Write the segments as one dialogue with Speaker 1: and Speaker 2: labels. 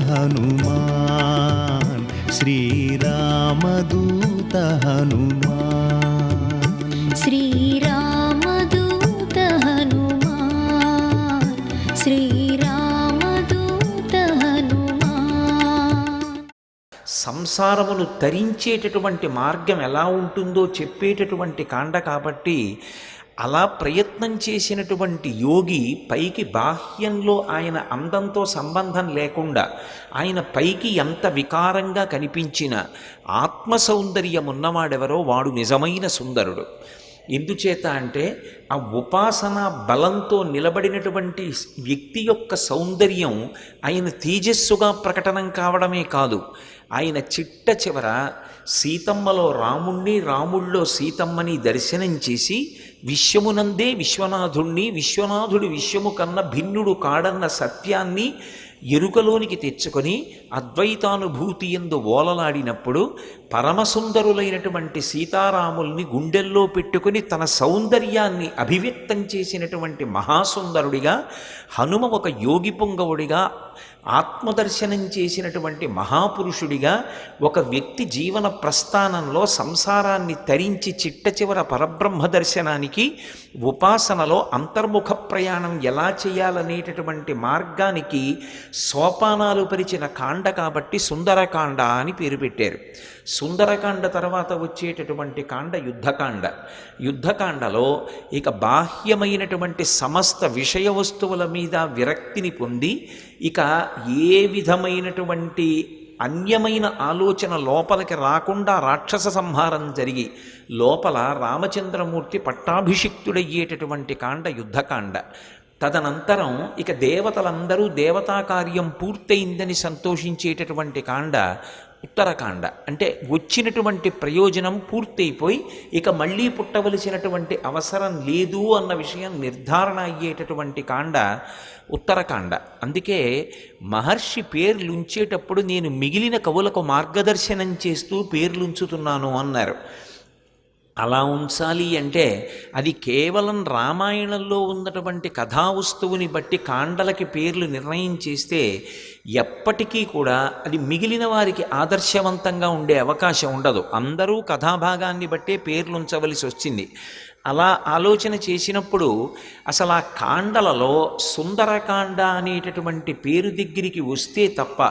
Speaker 1: హనుమాన్ శ్రీరామదూత హనుమాన్
Speaker 2: శ్రీరామదూత హనుమాన్ శ్రీరామదూత హనుమాన్.
Speaker 3: సంసారమును తరించేటటువంటి మార్గం ఎలా ఉంటుందో చెప్పేటటువంటి కాండ కాబట్టి అలా ప్రయత్నం చేసినటువంటి యోగి పైకి బాహ్యంలో ఆయన అందంతో సంబంధం లేకుండా ఆయన పైకి ఎంత వికారంగా కనిపించిన ఆత్మ సౌందర్యం ఉన్నవాడెవరో వాడు నిజమైన సుందరుడు. ఎందుచేత అంటే ఆ ఉపాసన బలంతో నిలబడినటువంటి వ్యక్తి యొక్క సౌందర్యం ఆయన తేజస్సుగా ప్రకటనం కావడమే కాదు, ఆయన చిట్ట చివర సీతమ్మలో రాముణ్ణి రాముళ్ళో సీతమ్మని దర్శనం చేసి విశ్వమునందే విశ్వనాథుణ్ణి విశ్వనాథుడు విశ్వము కన్న భిన్నుడు కాడన్న సత్యాన్ని ఎరుకలోనికి తెచ్చుకొని అద్వైతానుభూతి యందు ఓలలాడినప్పుడు పరమసుందరులైనటువంటి సీతారాముల్ని గుండెల్లో పెట్టుకుని తన సౌందర్యాన్ని అభివ్యక్తం చేసినటువంటి మహాసుందరుడిగా హనుమ ఒక యోగి పుంగవుడిగా ఆత్మదర్శనం చేసినటువంటి మహాపురుషుడిగా ఒక వ్యక్తి జీవన ప్రస్థానంలో సంసారాన్ని తరించి చిట్ట చివర పరబ్రహ్మ దర్శనానికి ఉపాసనలో అంతర్ముఖ ప్రయాణం ఎలా చేయాలనేటటువంటి మార్గానికి సోపానాలు పరిచిన కాండ కాబట్టి సుందరకాండ అని పేరు పెట్టారు. సుందరకాండ తర్వాత వచ్చేటటువంటి కాండ యుద్ధకాండ. యుద్ధకాండలో ఇక బాహ్యమైనటువంటి సమస్త విషయ వస్తువుల మీద విరక్తిని పొంది ఇక ఏ విధమైనటువంటి అన్యమైన ఆలోచన లోపలికి రాకుండా రాక్షస సంహారం జరిగి లోపల రామచంద్రమూర్తి పట్టాభిషిక్తుడయ్యేటటువంటి కాండ యుద్ధకాండ. తదనంతరం ఇక దేవతలందరూ దేవతా కార్యం పూర్తయిందని సంతోషించేటటువంటి కాండ ఉత్తరకాండ. అంటే వచ్చినటువంటి ప్రయోజనం పూర్తయిపోయి ఇక మళ్ళీ పుట్టవలసినటువంటి అవసరం లేదు అన్న విషయం నిర్ధారణ అయ్యేటటువంటి కాండ ఉత్తరకాండ. అందుకే మహర్షి పేర్లుంచేటప్పుడు నేను మిగిలిన కవులకు మార్గదర్శనం చేస్తూ పేర్లుంచుతున్నాను అన్నారు. అలా ఉంచాలి అంటే అది కేవలం రామాయణంలో ఉన్నటువంటి కథావస్తువుని బట్టి కాండలకి పేర్లు నిర్ణయం చేస్తే ఎప్పటికీ కూడా అది మిగిలిన వారికి ఆదర్శవంతంగా ఉండే అవకాశం ఉండదు. అందరూ కథాభాగాన్ని బట్టే పేర్లు ఉంచవలసి వచ్చింది. అలా ఆలోచన చేసినప్పుడు అసలు ఆ కాండలలో సుందరకాండ అనేటటువంటి పేరు దగ్గరికి వస్తే తప్ప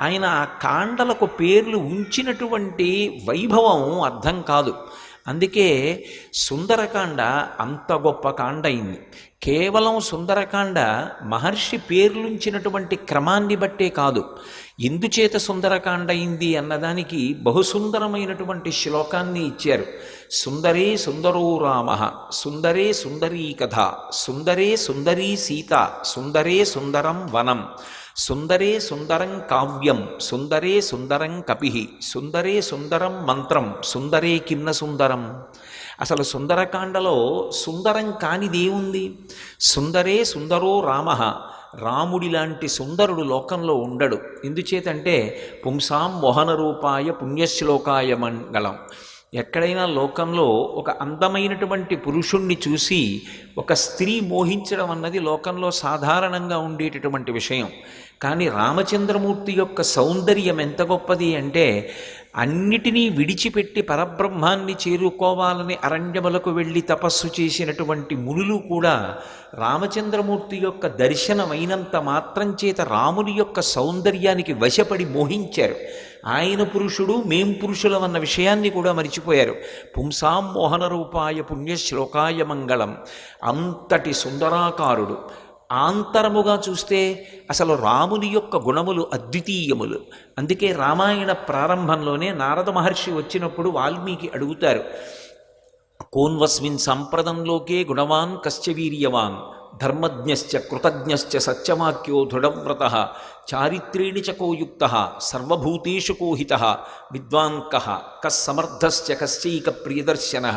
Speaker 3: ఆయన ఆ కాండలకు పేర్లు ఉంచినటువంటి వైభవం అర్థం కాదు. అందుకే సుందరకాండ అంత గొప్ప కాండ అయింది. కేవలం సుందరకాండ మహర్షి పేర్లుంచినటువంటి క్రమాన్ని బట్టే కాదు, ఎందుచేత సుందరకాండ అయింది అన్నదానికి బహుసుందరమైనటువంటి శ్లోకాన్ని ఇచ్చారు. సుందరే సుందరో రామ, సుందరే సుందరీ కథ, సుందరే సుందరీ సీత, సుందరే సుందరం వనం, సుందరే సుందరం కావ్యం, సుందరే సుందరం కపి, సుందరే సుందరం మంత్రం, సుందరే కిన్న సుందరం. అసలు సుందరకాండలో సుందరం కానిదేముంది? సుందరే సుందరో రామ, రాముడి లాంటి సుందరుడు లోకంలో ఉండడు. ఎందుచేతంటే పుంసాం మోహన రూపాయ పుణ్యశ్లోకాయ మంగళం. ఎక్కడైనా లోకంలో ఒక అందమైనటువంటి పురుషుణ్ణి చూసి ఒక స్త్రీ మోహించడం అన్నది లోకంలో సాధారణంగా ఉండేటటువంటి విషయం. కానీ రామచంద్రమూర్తి యొక్క సౌందర్యం ఎంత గొప్పది అంటే అన్నిటినీ విడిచిపెట్టి పరబ్రహ్మాన్ని చేరుకోవాలని అరణ్యములకు వెళ్ళి తపస్సు చేసినటువంటి మునులు కూడా రామచంద్రమూర్తి యొక్క దర్శనమైనంత మాత్రం చేత రాముని యొక్క సౌందర్యానికి వశపడి మోహించారు. ఆయన పురుషుడు మేం పురుషులం అన్న విషయాన్ని కూడా మరిచిపోయారు. పుంసాం మోహన రూపాయ పుణ్యశ్లోకాయ మంగళం. అంతటి సుందరాకారుడు. ఆంతరముగా చూస్తే అసలు రాముని యొక్క గుణములు అద్వితీయములు. అందుకే రామాయణ ప్రారంభంలోనే నారద మహర్షి వచ్చినప్పుడు వాల్మీకి అడుగుతారు, కోన్వస్మిన్ సంప్రదంలోకే గుణవాన్ కశ్చ వీర్యవాన్, ధర్మజ్ఞశ్చ కృతజ్ఞశ్చ సత్యవాక్యో దృఢవ్రతః, చారిత్రేణి చ కోయుక్తః, సర్వభూతేషు కోహితః, విద్వాన్ కః సమర్థశ్చ కశ్చైక ప్రియదర్శనః,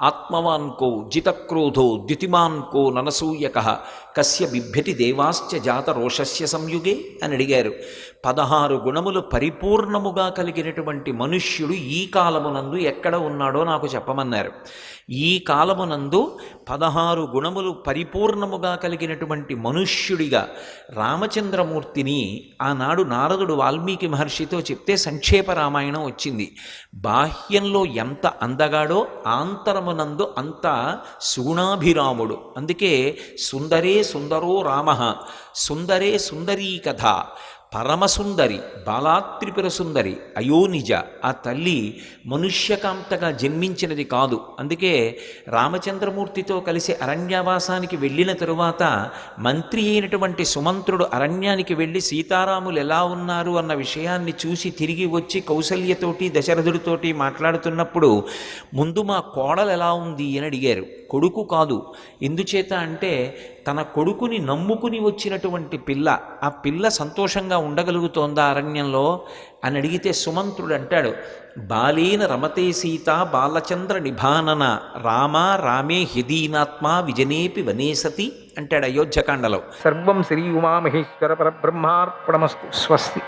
Speaker 3: ఆత్మవాన్ కో జితక్రోధో ద్యుతిమాన్ కో ననసూయక కస్య బిభ్యతి దేవాశ్చ జాత రోషస్య సంయుగే అని అడిగారు. 16 గుణములు పరిపూర్ణముగా కలిగినటువంటి మనుష్యుడు ఈ కాలమునందు ఎక్కడ ఉన్నాడో నాకు చెప్పమన్నారు. ఈ కాలమునందు 16 గుణములు పరిపూర్ణముగా కలిగినటువంటి మనుష్యుడిగా రామచంద్రమూర్తిని ఆనాడు నారదుడు వాల్మీకి మహర్షితో చెప్తే సంక్షేప రామాయణం వచ్చింది. బాహ్యంలో ఎంత అందగాడో ఆంతరమునందు అంత సుగుణాభిరాముడు. అందుకే సుందరే సుందరో రామ, సుందరే సుందరీ కథ, పరమసుందరి బాలాత్రిపుర సుందరి అయోనిజ. ఆ తల్లి మనుష్యకాంతగా జన్మించినది కాదు. అందుకే రామచంద్రమూర్తితో కలిసి అరణ్యవాసానికి వెళ్ళిన తరువాత మంత్రి అయినటువంటి సుమంత్రుడు అరణ్యానికి వెళ్ళి సీతారాములు ఎలా ఉన్నారు అన్న విషయాన్ని చూసి తిరిగి వచ్చి కౌసల్యతోటి దశరథుడితోటి మాట్లాడుతున్నప్పుడు ముందు మా కోడలు ఎలా ఉంది అని అడిగారు. కొడుకు కాదు. ఎందుచేత అంటే తన కొడుకుని నమ్ముకుని వచ్చినటువంటి పిల్ల, ఆ పిల్ల సంతోషంగా ఉండగలుగుతోందా అరణ్యంలో అని అడిగితే సుమంత్రుడు అంటాడు, బాలేన రమతే సీత బాలచంద్ర నిభానన రామ రామే హ్యదీనాత్మ విజనేపి వనేసతి అంటాడు అయోధ్యకాండలో. సర్వం శ్రీ ఉమామహేశ్వర పరబ్రహ్మార్పణమస్తు. స్వస్తి.